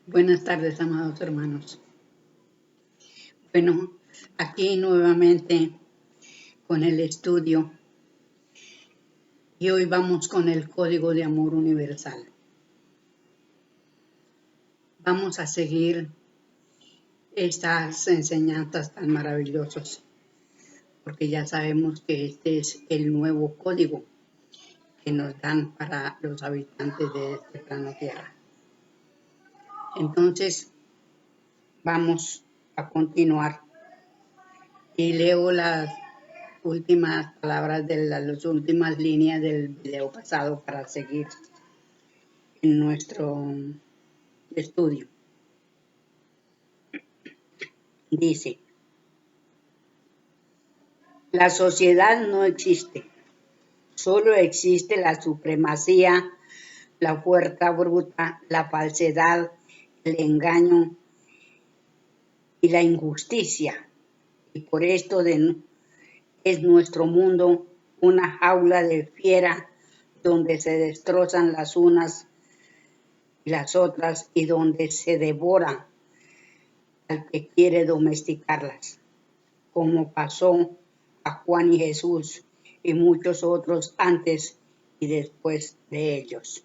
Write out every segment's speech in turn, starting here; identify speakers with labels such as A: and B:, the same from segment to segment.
A: Buenas tardes, amados hermanos. Bueno, aquí nuevamente con el estudio y hoy vamos con el Código de Amor Universal. Vamos a seguir estas enseñanzas tan maravillosas porque ya sabemos que este es el nuevo código que nos dan para los habitantes de este plano Tierra. Entonces, vamos a continuar y leo las últimas palabras de las últimas líneas del video pasado para seguir en nuestro estudio. Dice, la sociedad no existe, solo existe la supremacía, la fuerza bruta, la falsedad, el engaño y la injusticia. Y por esto es nuestro mundo una jaula de fiera donde se destrozan las unas y las otras y donde se devora al que quiere domesticarlas, como pasó a Juan y Jesús y muchos otros antes y después de ellos.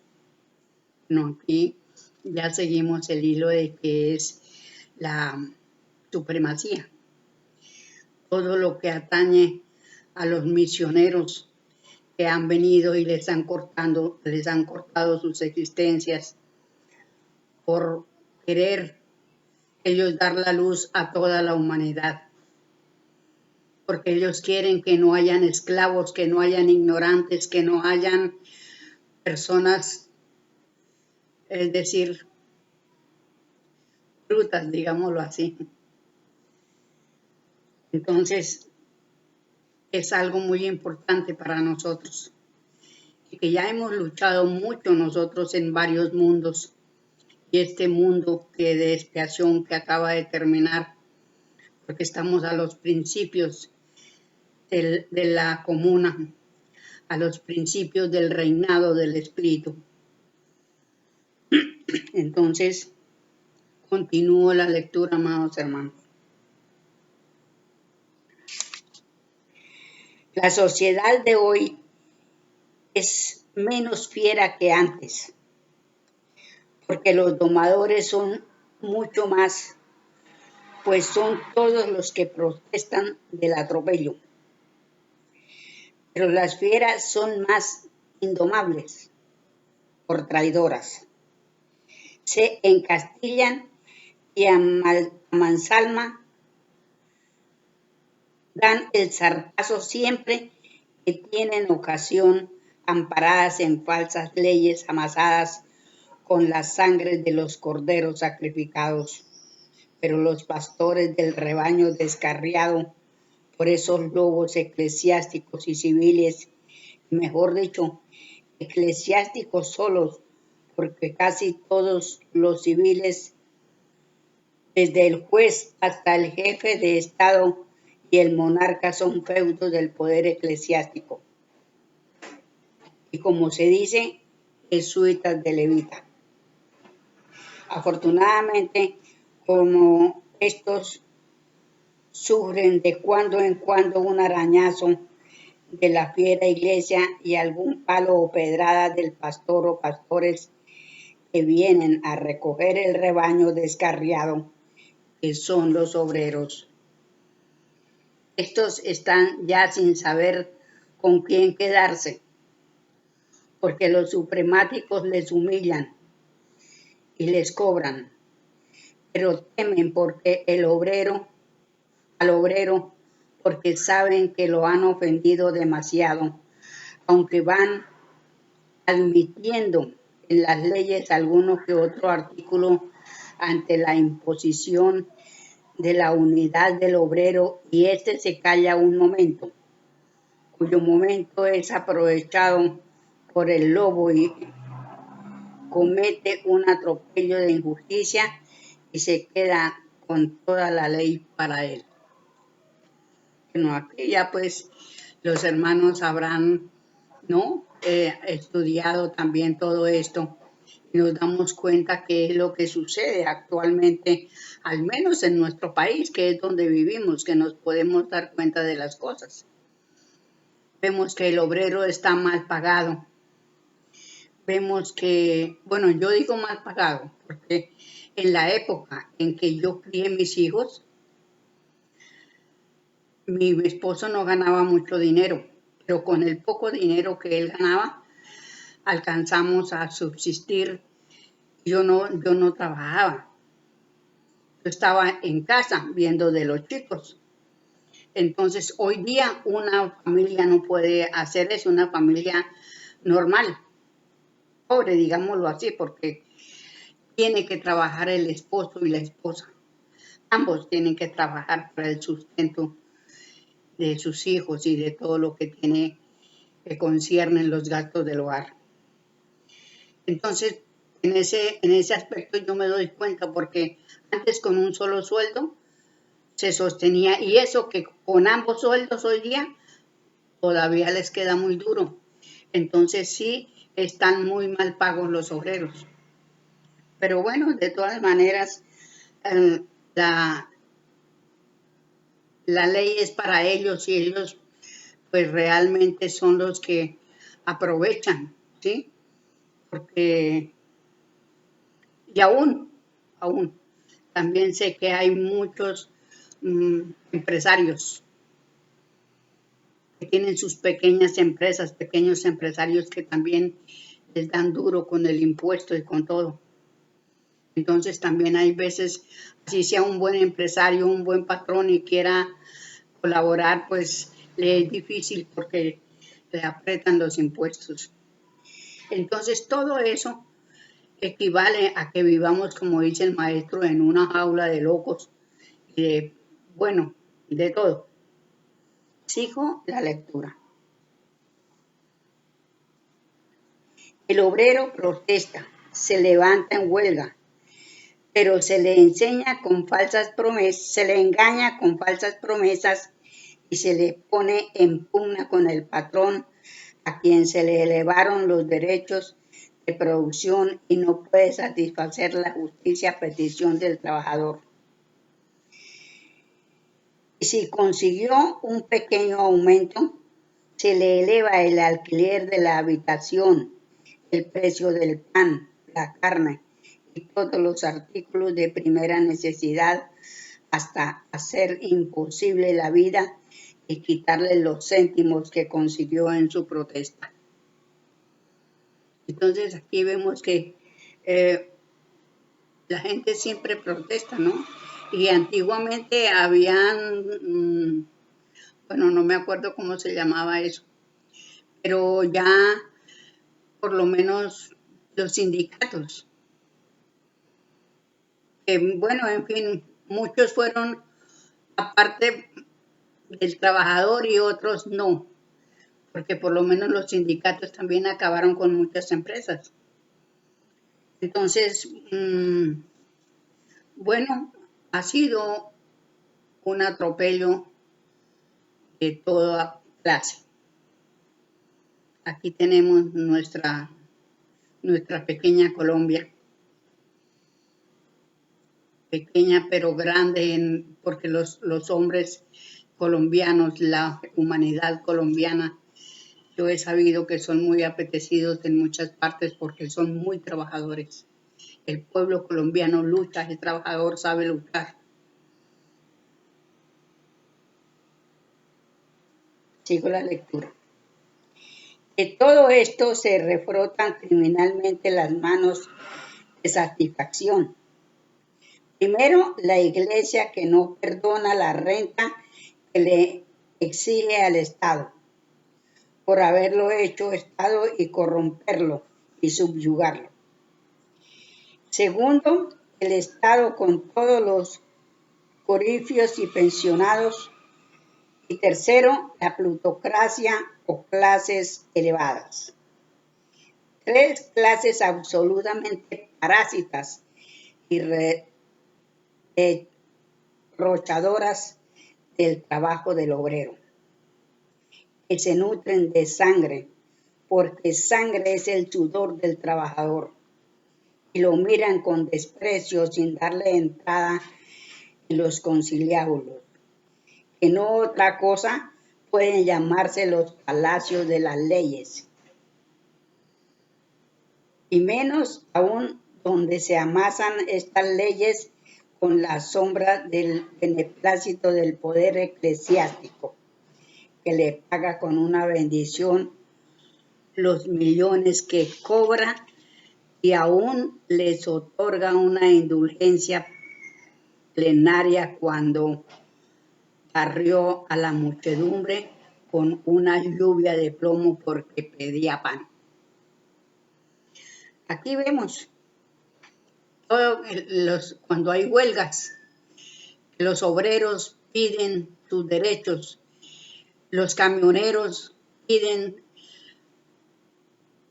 A: No, aquí ya seguimos el hilo de que es la supremacía. Todo lo que atañe a los misioneros que han venido y les han cortado sus existencias por querer ellos dar la luz a toda la humanidad, porque ellos quieren que no hayan esclavos, que no hayan ignorantes, que no hayan personas, es decir, brutas, digámoslo así. Entonces, es algo muy importante para nosotros y que ya hemos luchado mucho nosotros en varios mundos, y este mundo de expiación que acaba de terminar, porque estamos a los principios de la comuna, a los principios del reinado del Espíritu. Entonces, continúo la lectura, amados hermanos. La sociedad de hoy es menos fiera que antes, porque los domadores son mucho más, pues son todos los que protestan del atropello. Pero las fieras son más indomables por traidoras. Se encastillan y a mansalva dan el zarpazo siempre que tienen ocasión, amparadas en falsas leyes amasadas con la sangre de los corderos sacrificados. Pero los pastores del rebaño descarriado por esos lobos eclesiásticos y civiles, mejor dicho, eclesiásticos solos, porque casi todos los civiles, desde el juez hasta el jefe de Estado y el monarca, son feudos del poder eclesiástico. Y como se dice, jesuitas de levita. Afortunadamente, como estos sufren de cuando en cuando un arañazo de la fiera iglesia y algún palo o pedrada del pastor o pastores que vienen a recoger el rebaño descarriado, que son los obreros. Estos están ya sin saber con quién quedarse, porque los supremáticos les humillan y les cobran, pero temen porque al obrero, porque saben que lo han ofendido demasiado, aunque van admitiendo en las leyes alguno que otro artículo ante la imposición de la unidad del obrero, y éste se calla un momento, cuyo momento es aprovechado por el lobo y comete un atropello de injusticia y se queda con toda la ley para él. Bueno, aquí ya pues los hermanos habrán, ¿no?, estudiado también todo esto y nos damos cuenta qué es lo que sucede actualmente, al menos en nuestro país, que es donde vivimos, que nos podemos dar cuenta de las cosas. Vemos que el obrero está mal pagado. Vemos que, bueno, yo digo mal pagado, porque en la época en que yo crié mis hijos, mi esposo no ganaba mucho dinero, pero con el poco dinero que él ganaba, alcanzamos a subsistir. Yo no trabajaba, yo estaba en casa viendo de los chicos. Entonces, hoy día una familia no puede hacer eso, una familia normal, pobre, digámoslo así, porque tiene que trabajar el esposo y la esposa. Ambos tienen que trabajar para el sustento de sus hijos y de todo lo que tiene que conciernen los gastos del hogar. Entonces, en ese aspecto yo me doy cuenta porque antes con un solo sueldo se sostenía, y eso que con ambos sueldos hoy día todavía les queda muy duro. Entonces sí están muy mal pagos los obreros. Pero bueno, de todas maneras, eh, la, la ley es para ellos y ellos pues realmente son los que aprovechan, ¿sí? Porque, y aún, también sé que hay muchos empresarios que tienen sus pequeñas empresas, pequeños empresarios que también les dan duro con el impuesto y con todo. Entonces también hay veces, si sea un buen empresario, un buen patrón y quiera colaborar, pues le es difícil porque le apretan los impuestos. Entonces todo eso equivale a que vivamos, como dice el maestro, en una jaula de locos y de, bueno, de todo. Sigo la lectura. El obrero protesta, se levanta en huelga, pero se le enseña con falsas promesas, se le engaña con falsas promesas y se le pone en pugna con el patrón a quien se le elevaron los derechos de producción y no puede satisfacer la justicia a petición del trabajador. Y si consiguió un pequeño aumento, se le eleva el alquiler de la habitación, el precio del pan, la carne y todos los artículos de primera necesidad hasta hacer imposible la vida y quitarle los céntimos que consiguió en su protesta. Entonces aquí vemos que la gente siempre protesta, ¿no? Y antiguamente habían, bueno, no me acuerdo cómo se llamaba eso, pero ya por lo menos los sindicatos, que bueno, en fin, muchos fueron aparte del trabajador y otros no, porque por lo menos los sindicatos también acabaron con muchas empresas. Entonces, bueno, ha sido un atropello de toda clase. Aquí tenemos nuestra pequeña Colombia, pequeña pero grande porque los hombres colombianos, la humanidad colombiana, yo he sabido que son muy apetecidos en muchas partes porque son muy trabajadores. El pueblo colombiano lucha, el trabajador sabe luchar. Sigo la lectura. De todo esto se refrotan criminalmente las manos de satisfacción. Primero, la Iglesia que no perdona la renta que le exige al Estado por haberlo hecho Estado y corromperlo y subyugarlo. Segundo, el Estado con todos los corifios y pensionados. Y tercero, la plutocracia o clases elevadas. Tres clases absolutamente parásitas y reprochadoras del trabajo del obrero, que se nutren de sangre, porque sangre es el sudor del trabajador, y lo miran con desprecio sin darle entrada en los conciliábulos, que no otra cosa pueden llamarse los palacios de las leyes, y menos aún donde se amasan estas leyes con la sombra del beneplácito del poder eclesiástico, que le paga con una bendición los millones que cobra y aún les otorga una indulgencia plenaria cuando barrió a la muchedumbre con una lluvia de plomo porque pedía pan. Aquí vemos cuando hay huelgas, los obreros piden sus derechos, los camioneros piden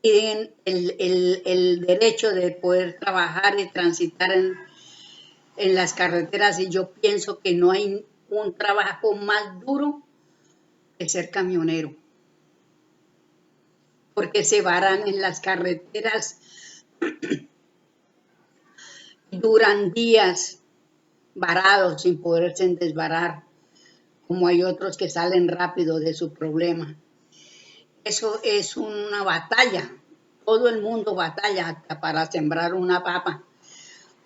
A: el derecho de poder trabajar y transitar en las carreteras, y yo pienso que no hay un trabajo más duro que ser camionero, porque se varan en las carreteras, duran días varados sin poderse desbarar, como hay otros que salen rápido de su problema. Eso es una batalla, todo el mundo batalla hasta para sembrar una papa,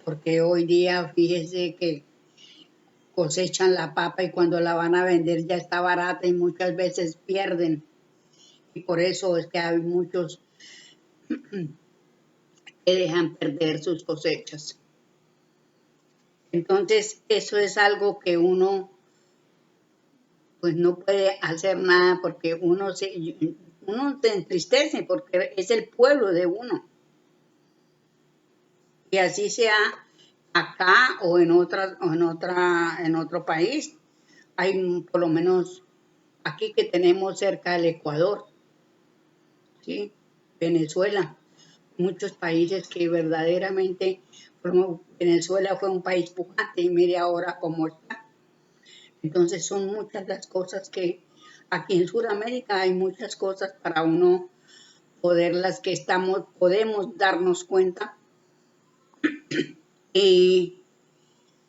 A: porque hoy día fíjese que cosechan la papa y cuando la van a vender ya está barata y muchas veces pierden. Y por eso es que hay muchos que dejan perder sus cosechas. Entonces, eso es algo que uno pues no puede hacer nada, porque uno se entristece porque es el pueblo de uno. Y así sea acá o en otro país. Hay por lo menos aquí que tenemos cerca del Ecuador, ¿sí? Venezuela, muchos países que verdaderamente, Venezuela fue un país pujante y mire ahora cómo está. Entonces son muchas las cosas que aquí en Sudamérica hay muchas cosas para uno podemos darnos cuenta y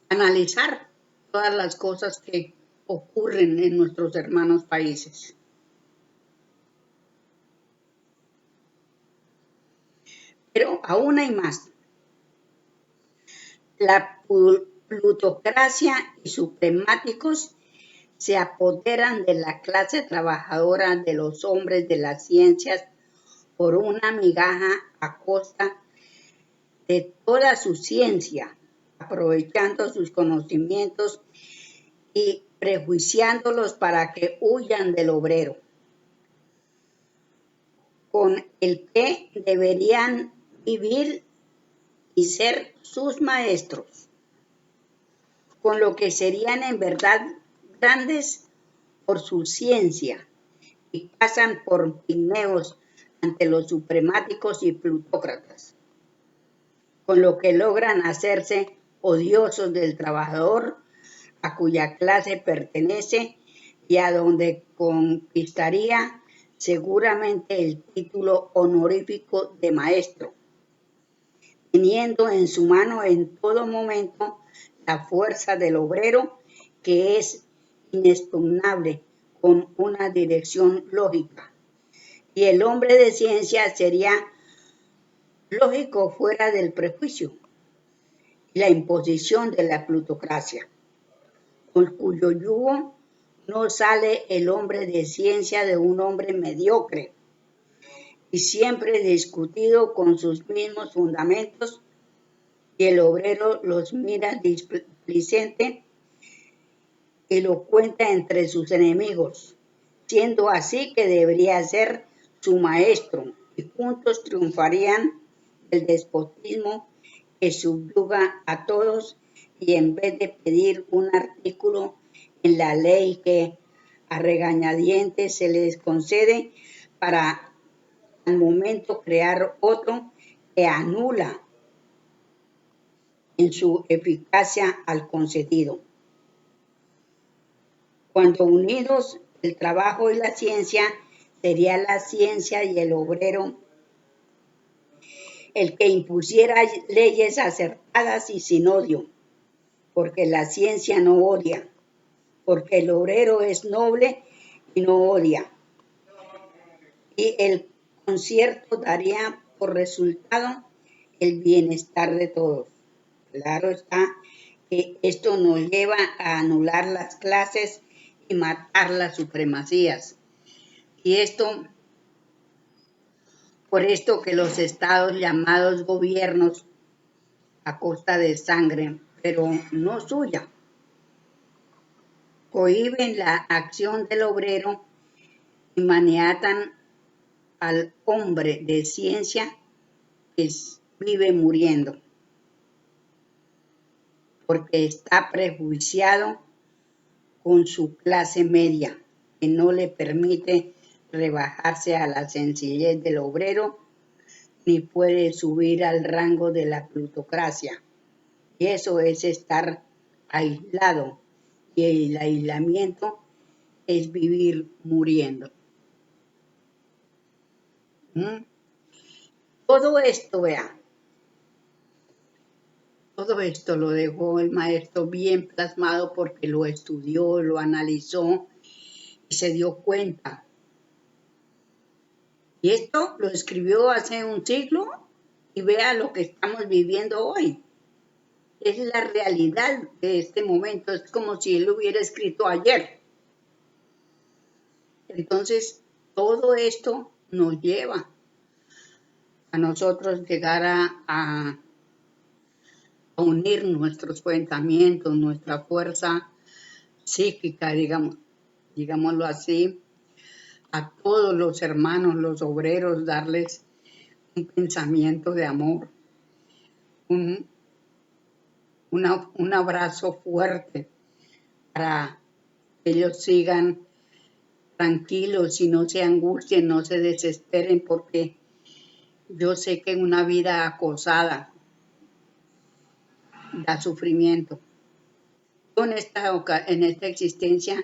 A: analizar todas las cosas que ocurren en nuestros hermanos países. Pero aún hay más. La plutocracia y supremáticos se apoderan de la clase trabajadora, de los hombres de las ciencias, por una migaja a costa de toda su ciencia, aprovechando sus conocimientos y prejuiciándolos para que huyan del obrero, con el que deberían vivir y ser sus maestros, con lo que serían en verdad grandes por su ciencia y pasan por pigmeos ante los supremáticos y plutócratas, con lo que logran hacerse odiosos del trabajador a cuya clase pertenece y a donde conquistaría seguramente el título honorífico de maestro, teniendo en su mano en todo momento la fuerza del obrero, que es inexpugnable, con una dirección lógica. Y el hombre de ciencia sería lógico fuera del prejuicio y la imposición de la plutocracia, con cuyo yugo no sale el hombre de ciencia de un hombre mediocre y siempre discutido con sus mismos fundamentos, y el obrero los mira displicente y lo cuenta entre sus enemigos, siendo así que debería ser su maestro, y juntos triunfarían del despotismo que subyuga a todos, y en vez de pedir un artículo en la ley que a regañadientes se les concede, para al momento crear otro que anula en su eficacia al concedido. Cuando unidos el trabajo y la ciencia, sería la ciencia y el obrero el que impusiera leyes acertadas y sin odio, porque la ciencia no odia, porque el obrero es noble y no odia. Y el concierto daría por resultado el bienestar de todos. Claro está que esto nos lleva a anular las clases y matar las supremacías. Y esto, por esto que los estados llamados gobiernos a costa de sangre, pero no suya, cohíben la acción del obrero y maniatan al hombre de ciencia que vive muriendo, porque está prejuiciado con su clase media, que no le permite rebajarse a la sencillez del obrero, ni puede subir al rango de la plutocracia. Y eso es estar aislado, y el aislamiento es vivir muriendo. Todo esto, vea, todo esto lo dejó el maestro bien plasmado porque lo estudió, lo analizó y se dio cuenta. Y esto lo escribió hace un siglo y vea lo que estamos viviendo hoy. Es la realidad de este momento, es como si él lo hubiera escrito ayer. Entonces, todo esto nos lleva a nosotros llegar a unir nuestros pensamientos, nuestra fuerza psíquica, digámoslo así, a todos los hermanos, los obreros, darles un pensamiento de amor, un abrazo fuerte para que ellos sigan tranquilos y no se angustien, no se desesperen, porque yo sé que una vida acosada da sufrimiento. Yo en esta existencia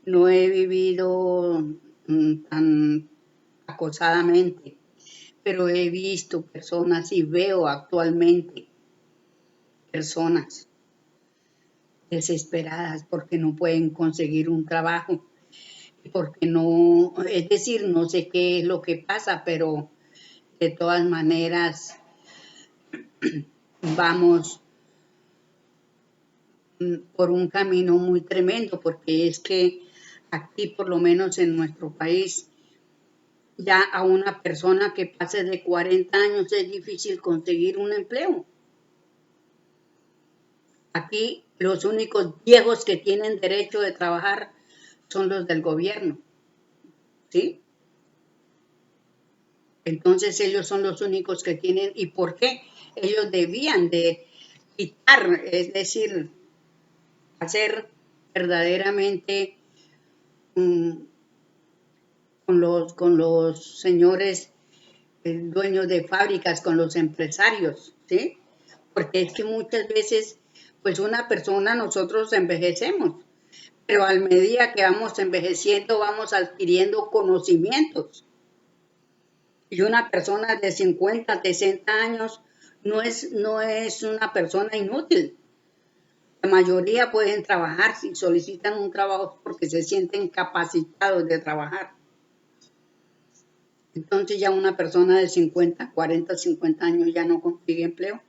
A: no he vivido tan acosadamente, pero he visto personas y veo actualmente personas desesperadas porque no pueden conseguir un trabajo, porque no, es decir, no sé qué es lo que pasa, pero de todas maneras vamos por un camino muy tremendo, porque es que aquí, por lo menos en nuestro país, ya a una persona que pase de 40 años es difícil conseguir un empleo. Aquí los únicos viejos que tienen derecho de trabajar son los del gobierno, ¿sí? Entonces ellos son los únicos que tienen, ¿y por qué? Ellos debían de quitar, es decir, hacer verdaderamente con los señores dueños de fábricas, con los empresarios, ¿sí? Porque es que muchas veces, pues una persona, nosotros envejecemos, pero a medida que vamos envejeciendo, vamos adquiriendo conocimientos. Y una persona de 50, 60 años no es una persona inútil. La mayoría pueden trabajar si solicitan un trabajo porque se sienten capacitados de trabajar. Entonces ya una persona de 50, 40, 50 años ya no consigue empleo.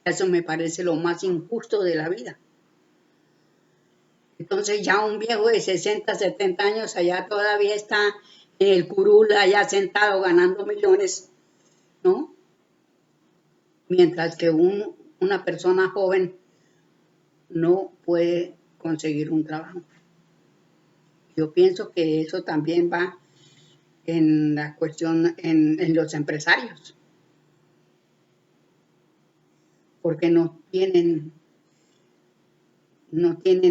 A: Eso me parece lo más injusto de la vida. Entonces ya un viejo de 60, 70 años allá todavía está en el curul, allá sentado ganando millones, ¿no? Mientras que una persona joven no puede conseguir un trabajo. Yo pienso que eso también va en la cuestión, en los empresarios, porque no tienen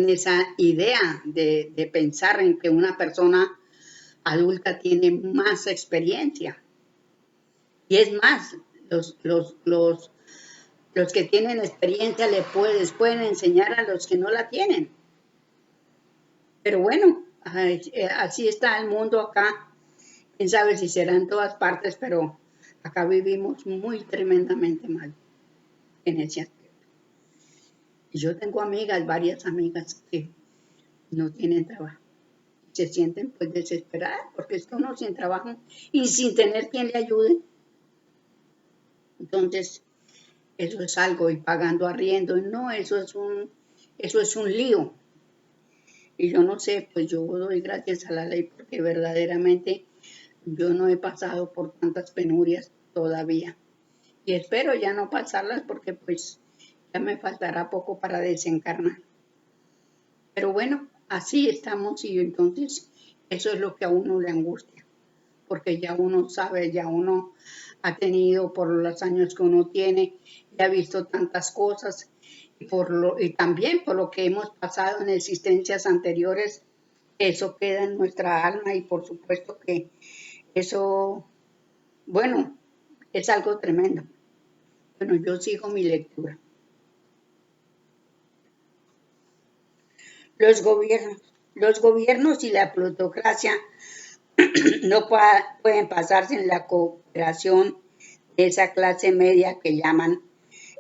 A: esa idea de pensar en que una persona adulta tiene más experiencia. Y es más, los que tienen experiencia pueden enseñar a los que no la tienen. Pero bueno, así está el mundo acá. Quién sabe si será en todas partes, pero Acá vivimos muy tremendamente mal en ese aspecto. Y yo tengo amigas, varias amigas que no tienen trabajo. Se sienten pues desesperadas porque es que uno sin trabajo y sin tener quien le ayude. Entonces, eso es algo, y pagando arriendo, no, eso es un lío. Y yo no sé, pues yo doy gracias a la ley porque verdaderamente yo no he pasado por tantas penurias todavía. Y espero ya no pasarlas porque pues ya me faltará poco para desencarnar. Pero bueno, así estamos y entonces eso es lo que a uno le angustia, porque ya uno sabe, ya uno ha tenido por los años que uno tiene, ya ha visto tantas cosas y también por lo que hemos pasado en existencias anteriores, eso queda en nuestra alma y por supuesto que eso, bueno, es algo tremendo. Bueno, yo sigo mi lectura. Los gobiernos y la plutocracia no pueden pasarse en la cooperación de esa clase media que llaman,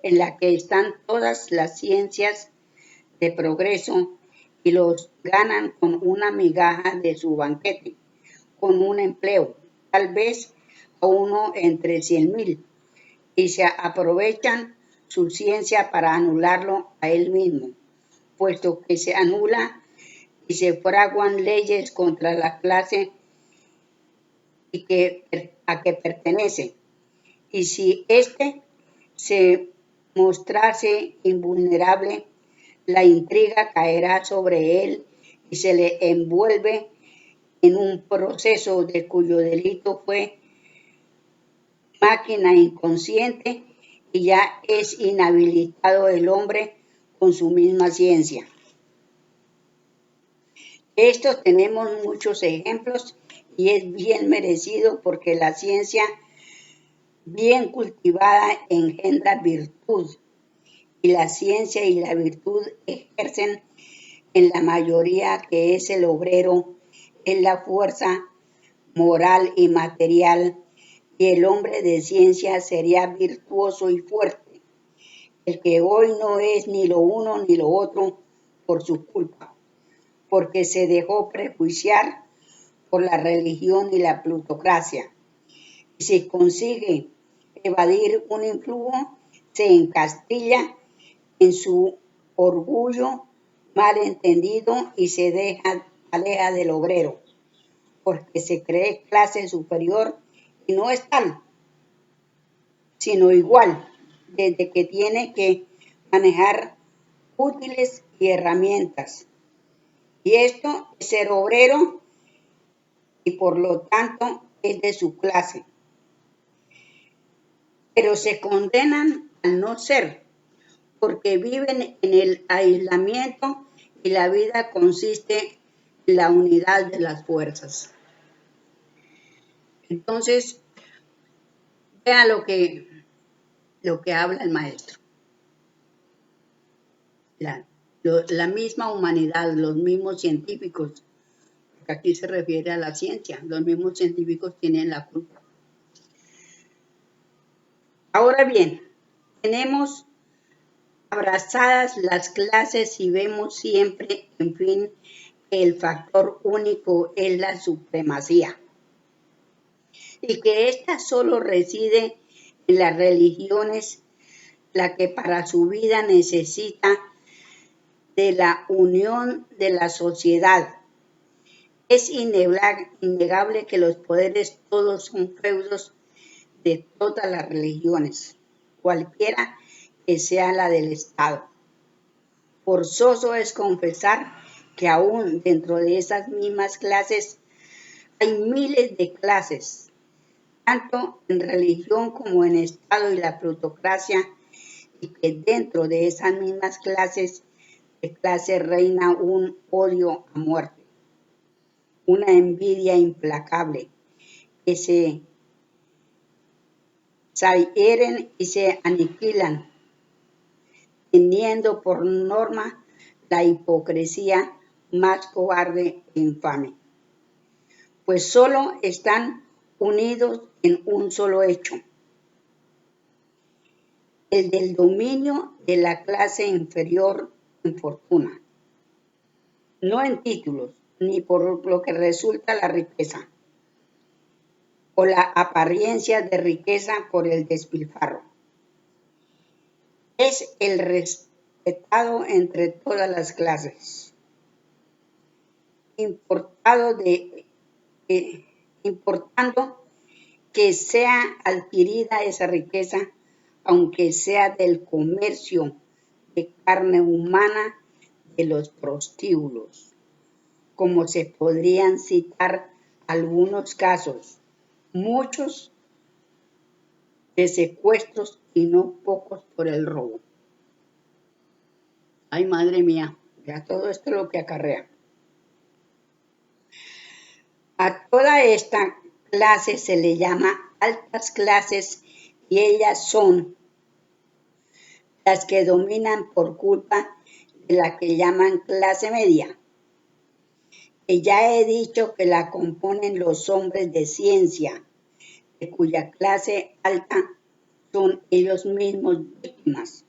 A: en la que están todas las ciencias de progreso y los ganan con una migaja de su banquete, con un empleo, tal vez a uno entre 100,000, y se aprovechan su ciencia para anularlo a él mismo, puesto que se anula y se fraguan leyes contra la clase a que pertenece. Y si éste se mostrase invulnerable, la intriga caerá sobre él y se le envuelve en un proceso de cuyo delito fue máquina inconsciente y ya es inhabilitado el hombre con su misma ciencia. De esto tenemos muchos ejemplos y es bien merecido porque la ciencia bien cultivada engendra virtud y la ciencia y la virtud ejercen en la mayoría que es el obrero, en la fuerza moral y material, y el hombre de ciencia sería virtuoso y fuerte, el que hoy no es ni lo uno ni lo otro por su culpa, porque se dejó prejuiciar por la religión y la plutocracia. Y si consigue evadir un influjo, se encastilla en su orgullo mal entendido y se aleja del obrero, porque se cree clase superior y no es tal, sino igual, desde que tiene que manejar útiles y herramientas. Y esto es ser obrero y por lo tanto es de su clase. Pero se condenan al no ser, porque viven en el aislamiento y la vida consiste en la unidad de las fuerzas. Entonces, vea lo que habla el maestro. La misma humanidad, los mismos científicos, porque aquí se refiere a la ciencia, los mismos científicos tienen la culpa. Ahora bien, tenemos abrazadas las clases y vemos siempre, en fin, que el factor único es la supremacía y que ésta solo reside en las religiones, la que para su vida necesita de la unión de la sociedad. Es innegable que los poderes todos son feudos de todas las religiones, cualquiera que sea la del Estado. Forzoso es confesar que aún dentro de esas mismas clases hay miles de clases, tanto en religión como en Estado y la plutocracia, y que dentro de esas mismas clases de clase reina un odio a muerte, una envidia implacable, que se hieren y se aniquilan, teniendo por norma la hipocresía más cobarde e infame, pues solo están unidos en un solo hecho, el del dominio de la clase inferior en fortuna, no en títulos, ni por lo que resulta la riqueza, o la apariencia de riqueza por el despilfarro. Es el respetado entre todas las clases, importando que sea adquirida esa riqueza, aunque sea del comercio de carne humana de los prostíbulos, como se podrían citar algunos casos, muchos de secuestros y no pocos por el robo. Ay, madre mía, ya todo esto es lo que acarrea. A toda esta clase se le llama altas clases y ellas son las que dominan por culpa de la que llaman clase media, que ya he dicho que la componen los hombres de ciencia, de cuya clase alta son ellos mismos víctimas,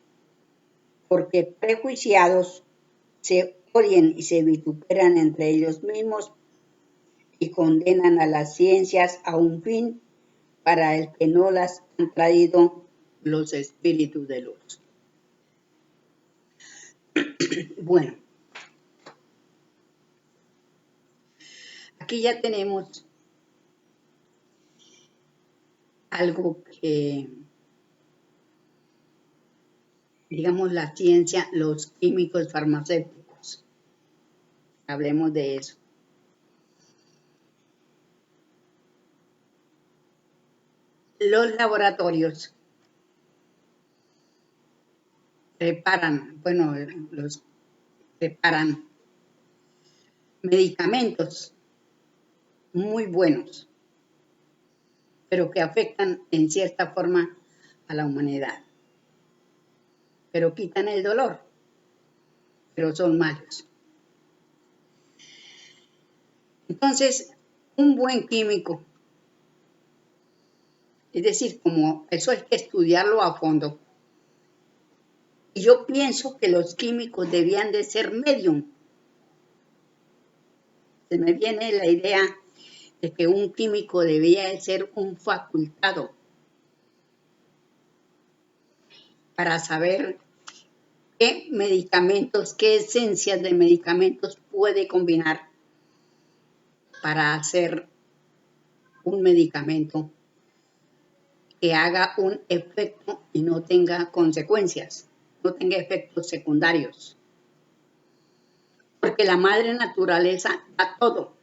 A: porque prejuiciados se odian y se vituperan entre ellos mismos y condenan a las ciencias a un fin para el que no las han traído los espíritus de luz. Bueno, aquí ya tenemos algo que, digamos, la ciencia, los químicos farmacéuticos. Hablemos de eso. Los laboratorios preparan medicamentos muy buenos, pero que afectan en cierta forma a la humanidad. Pero quitan el dolor, pero son malos. Entonces, un buen químico, es decir, como eso hay que estudiarlo a fondo. Y yo pienso que los químicos debían de ser medium. Se me viene la idea de que un químico debía de ser un facultado para saber qué medicamentos, qué esencias de medicamentos puede combinar para hacer un medicamento que haga un efecto y no tenga consecuencias, no tenga efectos secundarios. Porque la madre naturaleza da todo.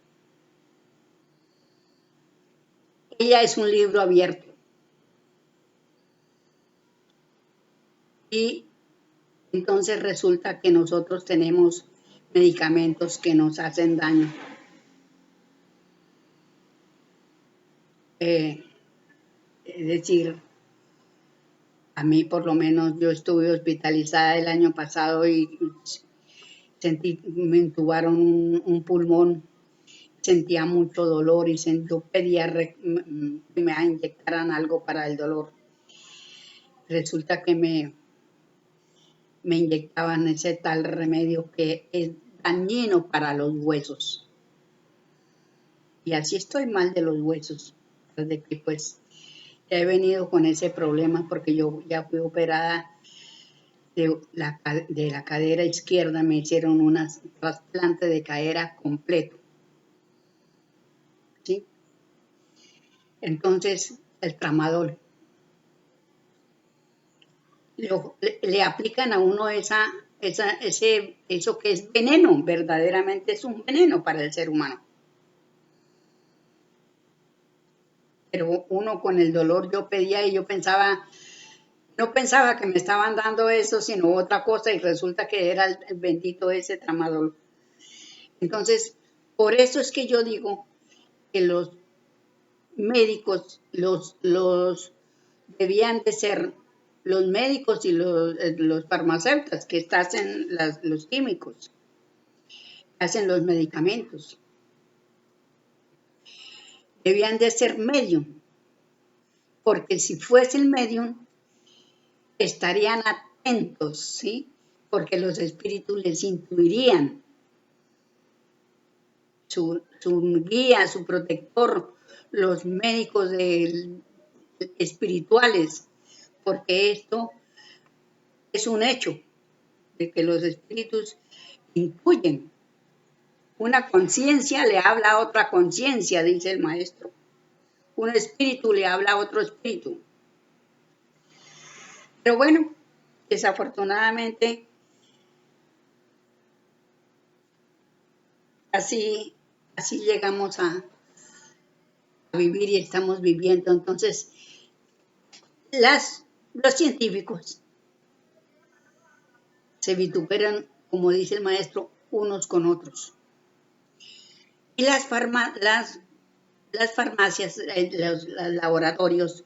A: Ella es un libro abierto. Y entonces resulta que nosotros tenemos medicamentos que nos hacen daño. Es decir, a mí por lo menos yo estuve hospitalizada el año pasado y me intubaron un pulmón, sentía mucho dolor y yo pedía que me inyectaran algo para el dolor. Resulta que me inyectaban ese tal remedio que es dañino para los huesos. Y así estoy mal de los huesos, desde que pues ya he venido con ese problema porque yo ya fui operada de la cadera izquierda, me hicieron un trasplante de cadera completo. ¿Sí? Entonces, el tramadol. Le aplican a uno eso que es veneno, verdaderamente es un veneno para el ser humano. Pero uno con el dolor yo pedía y yo no pensaba que me estaban dando eso, sino otra cosa, y resulta que era el bendito ese tramadol. Entonces, por eso es que yo digo que los médicos, los debían de ser los médicos y los farmacéuticos que hacen los químicos, que hacen los medicamentos. Debían de ser medium, porque si fuese el medium, estarían atentos, ¿sí? Porque los espíritus les intuirían, su guía, su protector, los médicos espirituales, porque esto es un hecho de que los espíritus intuyen. Una conciencia le habla a otra conciencia, dice el maestro. Un espíritu le habla a otro espíritu. Pero bueno, desafortunadamente, así llegamos a vivir y estamos viviendo. Entonces, los científicos se vituperan, como dice el maestro, unos con otros. Y las farmacias, los laboratorios,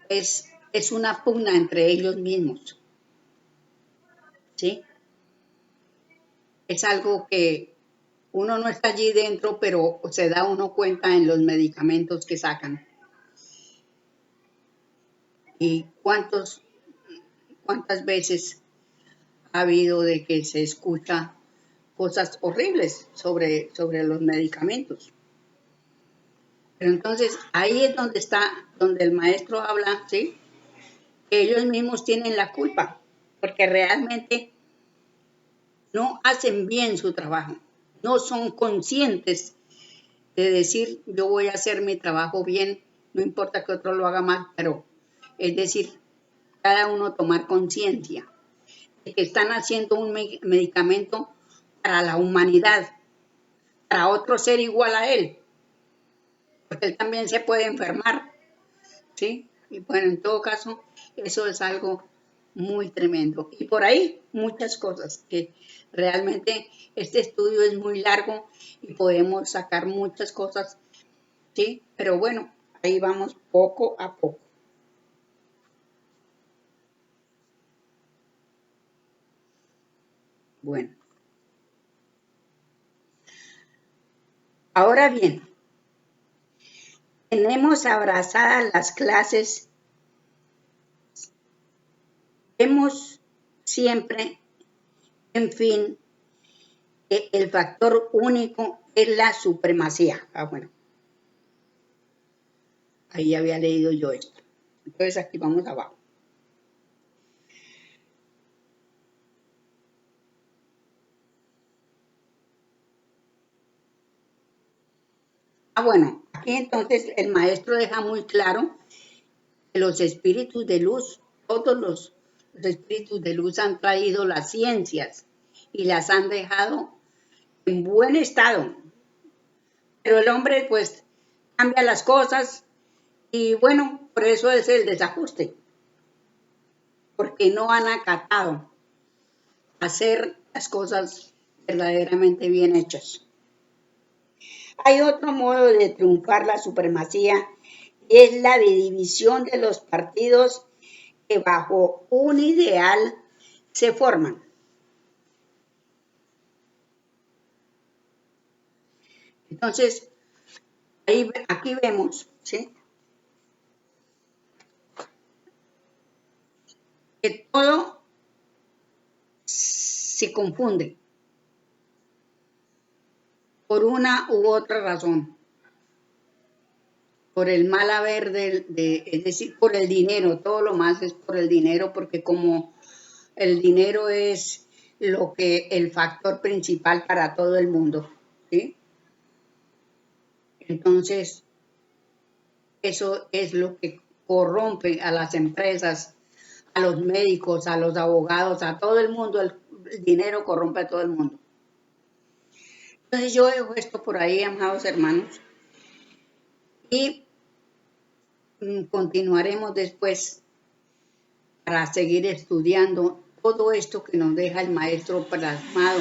A: es una pugna entre ellos mismos, ¿sí? Es algo que uno no está allí dentro, pero se da uno cuenta en los medicamentos que sacan. Y cuántas veces ha habido de que se escucha cosas horribles sobre los medicamentos. Pero entonces ahí es donde el maestro habla, ¿sí? Que ellos mismos tienen la culpa, porque realmente no hacen bien su trabajo, no son conscientes de decir, yo voy a hacer mi trabajo bien, no importa que otro lo haga mal, pero es decir, cada uno tomar conciencia de que están haciendo un medicamento para la humanidad, para otro ser igual a él, porque él también se puede enfermar, ¿sí? Y bueno, en todo caso, eso es algo muy tremendo. Y por ahí muchas cosas que realmente este estudio es muy largo y podemos sacar muchas cosas, ¿sí? Pero bueno, ahí vamos poco a poco. Bueno. Ahora bien, tenemos abrazadas las clases, vemos siempre, en fin, que el factor único es la supremacía. Bueno, ahí había leído yo esto. Entonces aquí vamos abajo. Bueno, aquí entonces el maestro deja muy claro que los espíritus de luz, todos los espíritus de luz han traído las ciencias y las han dejado en buen estado. Pero el hombre pues cambia las cosas y bueno, por eso es el desajuste, porque no han acatado hacer las cosas verdaderamente bien hechas. Hay otro modo de triunfar la supremacía y es la división de los partidos que bajo un ideal se forman. Entonces, aquí vemos, ¿sí? Que todo se confunde por una u otra razón, por el mal haber es decir, por el dinero, todo lo más es por el dinero, porque como el dinero es el factor principal para todo el mundo, ¿sí? Entonces, eso es lo que corrompe a las empresas, a los médicos, a los abogados, a todo el mundo. El dinero corrompe a todo el mundo. Entonces yo dejo esto por ahí, amados hermanos, y continuaremos después para seguir estudiando todo esto que nos deja el maestro plasmado,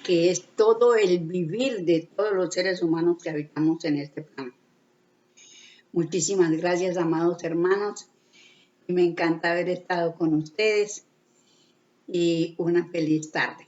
A: que es todo el vivir de todos los seres humanos que habitamos en este plano. Muchísimas gracias, amados hermanos. Me encanta haber estado con ustedes y una feliz tarde.